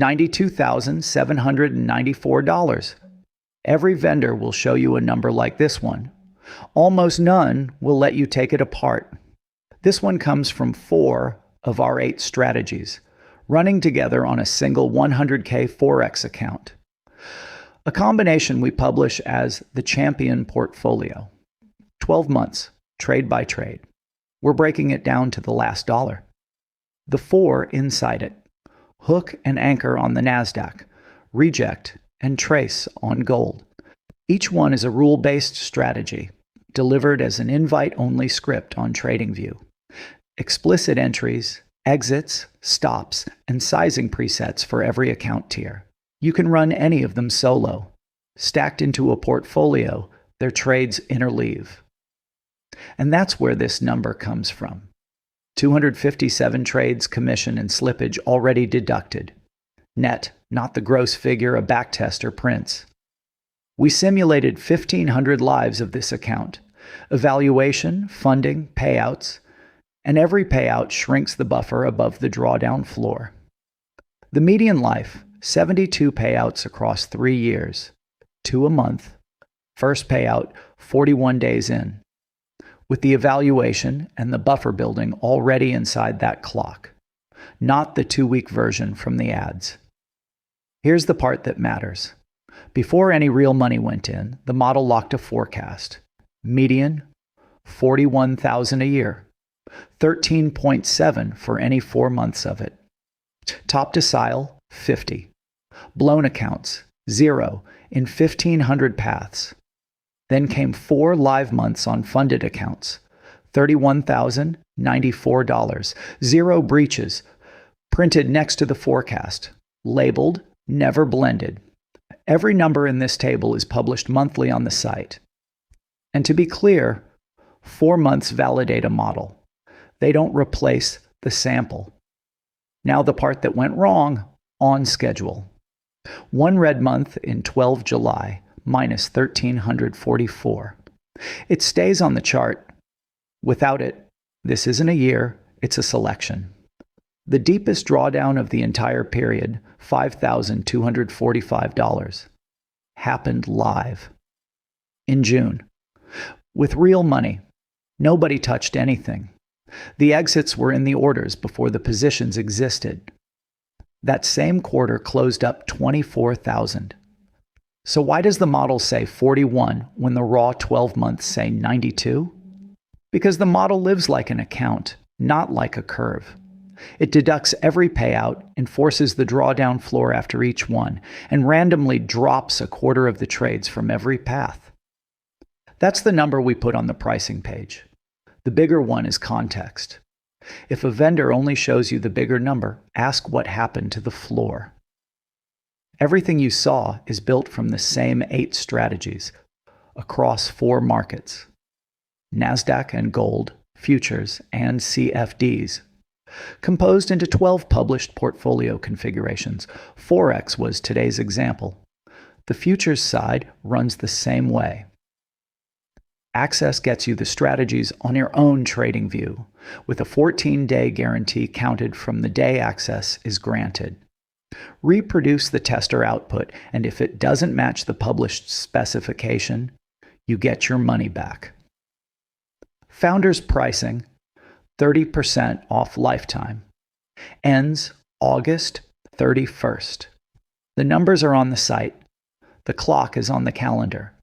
$92,794. Every vendor will show you a number like this one. Almost none will let you take it apart. This one comes from 4 of our 8 strategies, running together on a single 100K forex account. A combination we publish as the Champion Portfolio. 12 months, trade by trade. We're breaking it down to the last dollar. The 4 inside it: hook and anchor on the NASDAQ, reject and trace on gold. Each one is a rule-based strategy, delivered as an invite-only script on TradingView. Explicit entries, exits, stops, and sizing presets for every account tier. You can run any of them solo. Stacked into a portfolio, their trades interleave. And that's where this number comes from. 257 trades, commission, and slippage already deducted. Net, not the gross figure a backtester prints. We simulated 1,500 lives of this account. Evaluation, funding, payouts, and every payout shrinks the buffer above the drawdown floor. The median life, 72 payouts across 3 years, 2 a month. First payout, 41 days in, with the evaluation and the buffer building already inside that clock, not the 2-week version from the ads. Here's the part that matters. Before any real money went in, the model locked a forecast. Median, 41,000 a year, 13.7 for any 4 months of it. Top decile, 50. Blown accounts, 0 in 1,500 paths. Then came 4 live months on funded accounts, $31,094, 0 breaches, printed next to the forecast, labeled, never blended. Every number in this table is published monthly on the site. And to be clear, 4 months validate a model. They don't replace the sample. Now the part that went wrong: on schedule. 1 red month in 12 July, minus 1,344. It stays on the chart. Without it, this isn't a year, it's a selection. The deepest drawdown of the entire period, $5,245, happened live in June. With real money, nobody touched anything. The exits were in the orders before the positions existed. That same quarter closed up 24,000. So why does the model say 41 when the raw 12 months say 92? Because the model lives like an account, not like a curve. It deducts every payout, enforces the drawdown floor after each one, and randomly drops a quarter of the trades from every path. That's the number we put on the pricing page. The bigger one is context. If a vendor only shows you the bigger number, ask what happened to the floor. Everything you saw is built from the same 8 strategies across 4 markets: NASDAQ and gold, futures, and CFDs. Composed into 12 published portfolio configurations. Forex was today's example. The futures side runs the same way. Access gets you the strategies on your own TradingView, with a 14-day guarantee counted from the day access is granted. Reproduce the tester output, and if it doesn't match the published specification, you get your money back. Founders pricing, 30% off lifetime. Ends August 31st. The numbers are on the site. The clock is on the calendar.